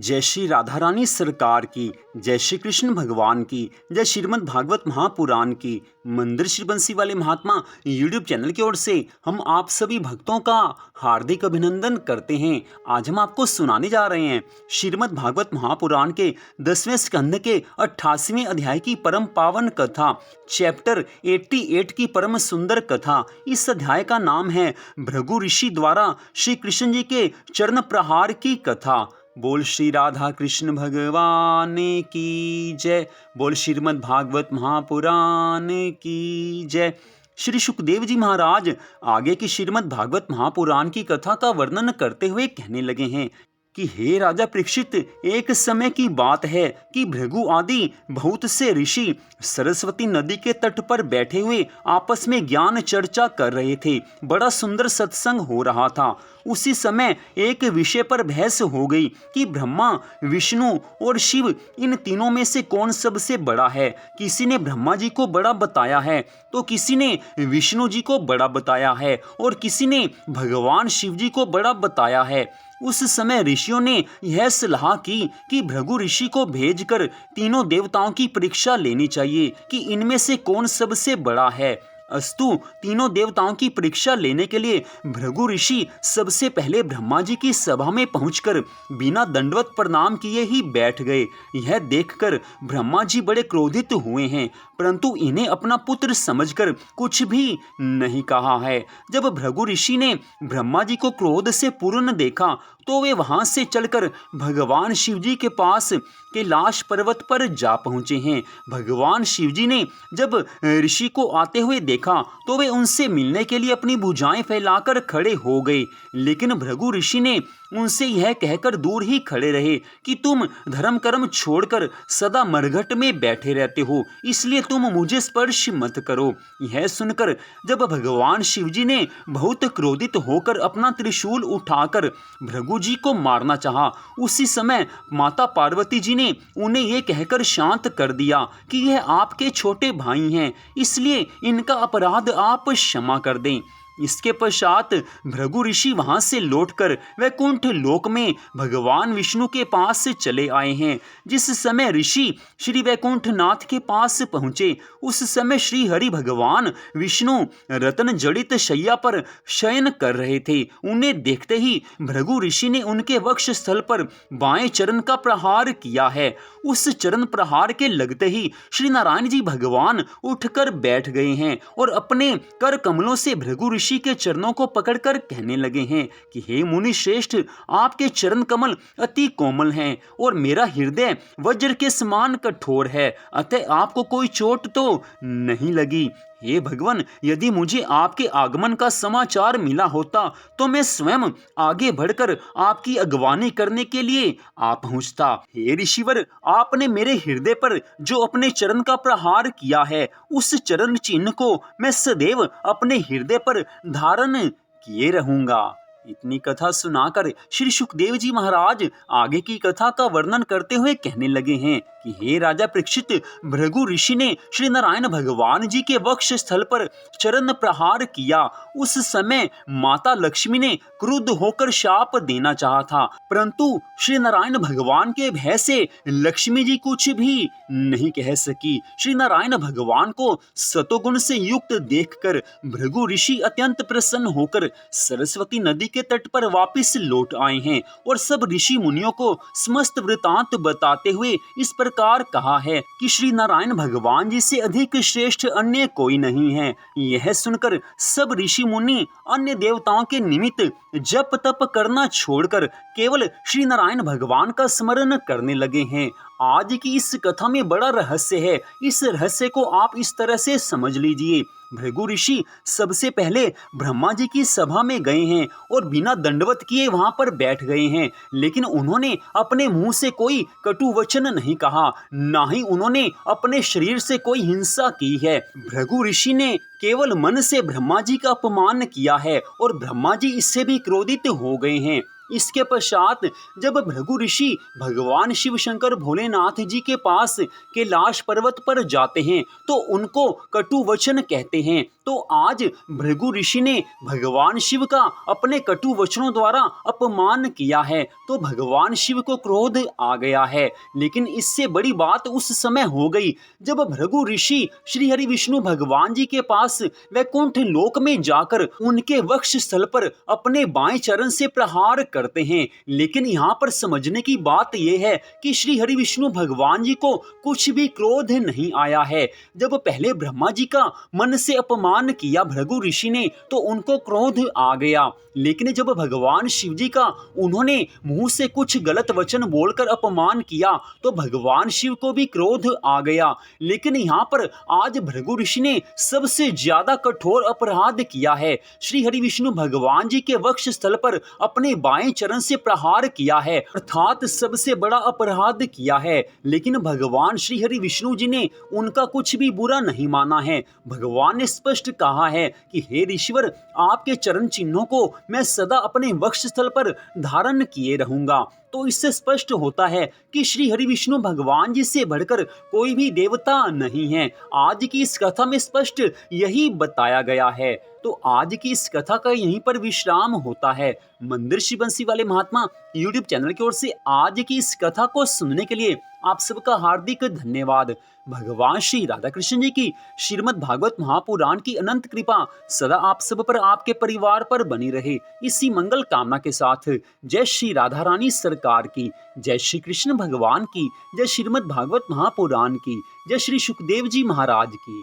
जय श्री राधा रानी सरकार की, जय श्री कृष्ण भगवान की, जय श्रीमद् भागवत महापुराण की। मंदिर श्री बंसी वाले महात्मा यूट्यूब चैनल की ओर से हम आप सभी भक्तों का हार्दिक अभिनंदन करते हैं। आज हम आपको सुनाने जा रहे हैं श्रीमद् भागवत महापुराण के 10वें स्कंध के 88वें अध्याय की परम पावन कथा, चैप्टर 88 की परम सुंदर कथा। इस अध्याय का नाम है भृगु ऋषि द्वारा श्री कृष्ण जी के चरण प्रहार की कथा। बोल श्री राधा कृष्ण भगवान की जय। बोल श्रीमद् भागवत महापुराण की जय। श्री सुखदेव जी महाराज आगे की श्रीमद् भागवत महापुराण की कथा का वर्णन करते हुए कहने लगे हैं कि हे राजा परीक्षित, एक समय की बात है कि भृगु आदि बहुत से ऋषि सरस्वती नदी के तट पर बैठे हुए आपस में ज्ञान चर्चा कर रहे थे। बड़ा सुंदर सत्संग हो रहा था। उसी समय एक विषय पर बहस हो गई कि ब्रह्मा, विष्णु और शिव इन तीनों में से कौन सबसे बड़ा है। किसी ने ब्रह्मा जी को बड़ा बताया है तो किसी ने विष्णु जी को बड़ा बताया है और किसी ने भगवान शिव जी को बड़ा बताया है। उस समय ऋषियों ने यह सलाह की कि भृगु ऋषि को भेजकर तीनों देवताओं की परीक्षा लेनी चाहिए कि इनमें से कौन सबसे बड़ा है। अस्तु, तीनों देवताओं की परीक्षा लेने के लिए भृगु ऋषि सबसे पहले ब्रह्मा जी की सभा में पहुंचकर बिना दंडवत प्रणाम किए ही बैठ गए। यह देखकर ब्रह्मा जी बड़े क्रोधित हुए हैं, परंतु इन्हें अपना पुत्र समझकर कुछ भी नहीं कहा है। जब भृगु ऋषि ने ब्रह्मा जी को क्रोध से पूर्ण देखा तो वे वहां से चलकर भगवान शिव जी के पास कैलाश पर्वत पर जा पहुंचे हैं। भगवान शिव जी ने जब ऋषि को आते हुए देखा तो वे उनसे मिलने के लिए अपनी भुजाएं फैलाकर खड़े हो गए, लेकिन भृगु ऋषि ने उनसे यह कहकर दूर ही खड़े रहे कि तुम धर्म कर्म छोड़कर सदा मरघट में बैठे रहते हो, इसलिए तुम मुझे स्पर्श मत करो। यह सुनकर जब भगवान शिव जी ने बहुत क्रोधित होकर अपना त्रिशूल उठाकर भृगु जी को मारना चाहा, उसी समय माता पार्वती जी ने उन्हें यह कहकर शांत कर दिया कि यह आपके छोटे भाई हैं, इसलिए इनका अपराध आप क्षमा कर दें। इसके पश्चात भृगु ऋषि वहां से लौटकर वैकुंठ लोक में भगवान विष्णु के पास चले आए हैं। जिस समय ऋषि श्री वैकुंठ नाथ के पास पहुंचे उस समय श्री हरि भगवान विष्णु रत्न जड़ित शैया पर शयन कर रहे थे। उन्हें देखते ही भृगु ऋषि ने उनके वक्ष स्थल पर बाएं चरण का प्रहार किया है। उस चरण प्रहार के लगते ही श्री नारायण जी भगवान उठकर बैठ गए हैं और अपने कर कमलों से भृगु ऋषि के चरणों को पकड़कर कहने लगे हैं कि हे मुनि श्रेष्ठ, आपके चरण कमल अति कोमल हैं और मेरा हृदय वज्र के समान कठोर है, अतः आपको कोई चोट तो नहीं लगी। हे भगवान, यदि मुझे आपके आगमन का समाचार मिला होता तो मैं स्वयं आगे बढ़कर आपकी अगवानी करने के लिए आ पहुंचता। हे ऋषिवर, आपने मेरे हृदय पर जो अपने चरण का प्रहार किया है उस चरण चिन्ह को मैं सदैव अपने हृदय पर धारण किए रहूंगा। इतनी कथा सुनाकर श्री सुखदेव जी महाराज आगे की कथा का वर्णन करते हुए कहने लगे हैं कि हे राजा परीक्षित, भृगु ऋषि ने श्री नारायण भगवान जी के वक्ष स्थल पर चरण प्रहार किया। उस समय माता लक्ष्मी ने क्रुद्ध होकर शाप देना चाहा था, परंतु श्री नारायण भगवान के भय से लक्ष्मी जी कुछ भी नहीं कह सकी। श्री नारायण भगवान को सतोगुण से युक्त देखकर भृगु ऋषि अत्यंत प्रसन्न होकर सरस्वती नदी के तट पर वापस लौट आए हैं और सब ऋषि मुनियों को समस्त वृतांत बताते हुए इस प्रकार कहा है कि श्री नारायण भगवान जी से अधिक श्रेष्ठ अन्य कोई नहीं है। यह सुनकर सब ऋषि मुनि अन्य देवताओं के निमित्त जप तप करना छोड़कर केवल श्री नारायण भगवान का स्मरण करने लगे हैं। आज की इस कथा में बड़ा रहस्य है। इस रहस्य को आप इस तरह से समझ लीजिए। भृगु ऋषि सबसे पहले ब्रह्मा जी की सभा में गए हैं और बिना दंडवत किए वहां पर बैठ गए हैं, लेकिन उन्होंने अपने मुंह से कोई कटु वचन नहीं कहा, ना ही उन्होंने अपने शरीर से कोई हिंसा की है। भृगु ऋषि ने केवल मन से ब्रह्मा जी का अपमान किया है और ब्रह्मा जी इससे भी क्रोधित हो गए हैं। इसके पश्चात जब भृगु ऋषि भगवान शिव शंकर भोलेनाथ जी के पास कैलाश पर्वत पर जाते हैं तो उनको कटु वचन कहते हैं तो आज भृगु ऋषि ने भगवान शिव का अपने कटु वचनों द्वारा अपमान किया है तो भगवान शिव को क्रोध आ गया है। लेकिन इससे बड़ी बात उस समय हो गई जब भृगु ऋषि श्री हरि विष्णु भगवान जी के पास वैकुंठ लोक में जाकर उनके वक्ष स्थल पर अपने बाएं चरण से प्रहार करते हैं। लेकिन यहाँ पर समझने की बात यह है कि श्री हरि विष्णु भगवान जी को कुछ भी क्रोध नहीं आया है। जब पहले ब्रह्मा जी का मन से अपमान किया भृगु ऋषि ने तो उनको क्रोध आ गया। लेकिन जब भगवान शिव जी का उन्होंने मुंह से कुछ गलत वचन बोलकर अपमान किया तो भगवान शिव को भी क्रोध आ गया। लेकिन यहाँ पर आज भृगु ऋषि ने सबसे ज्यादा कठोर अपराध किया है। श्री हरि विष्णु भगवान जी के वक्ष स्थल पर अपने बाएं चरण से प्रहार किया है, अर्थात सबसे बड़ा अपराध किया है। लेकिन भगवान श्री हरि विष्णु जी ने उनका कुछ भी बुरा नहीं माना है। भगवान ने स्पष्ट कहा है कि हे ईश्वर, आपके चरण चिन्हों को मैं सदा अपने वक्ष स्थल पर धारण किए रहूंगा। तो इससे स्पष्ट होता है कि श्री हरि विष्णु भगवान जी से बढ़कर कोई भी देवता नहीं है। आज की इस कथा में स्पष्ट यही बताया गया है। तो आज की इस कथा का यहीं पर विश्राम होता है। मंदिर श्री बंसी वाले महात्मा यूट्यूब चैनल की ओर से आज की इस कथा को सुनने के लिए आप सबका हार्दिक धन्यवाद। भगवान श्री राधा कृष्ण जी की श्रीमद् भागवत महापुराण की अनंत कृपा सदा आप सब पर, आपके परिवार पर बनी रहे। इसी मंगल कामना के साथ जय श्री राधा रानी सरकार की, जय श्री कृष्ण भगवान की, जय श्रीमद् भागवत महापुराण की, जय श्री सुखदेव जी महाराज की।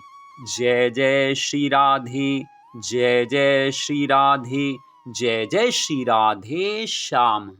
जय जय श्री राधे, जय जय श्री राधे, जय जय श्री राधे श्याम।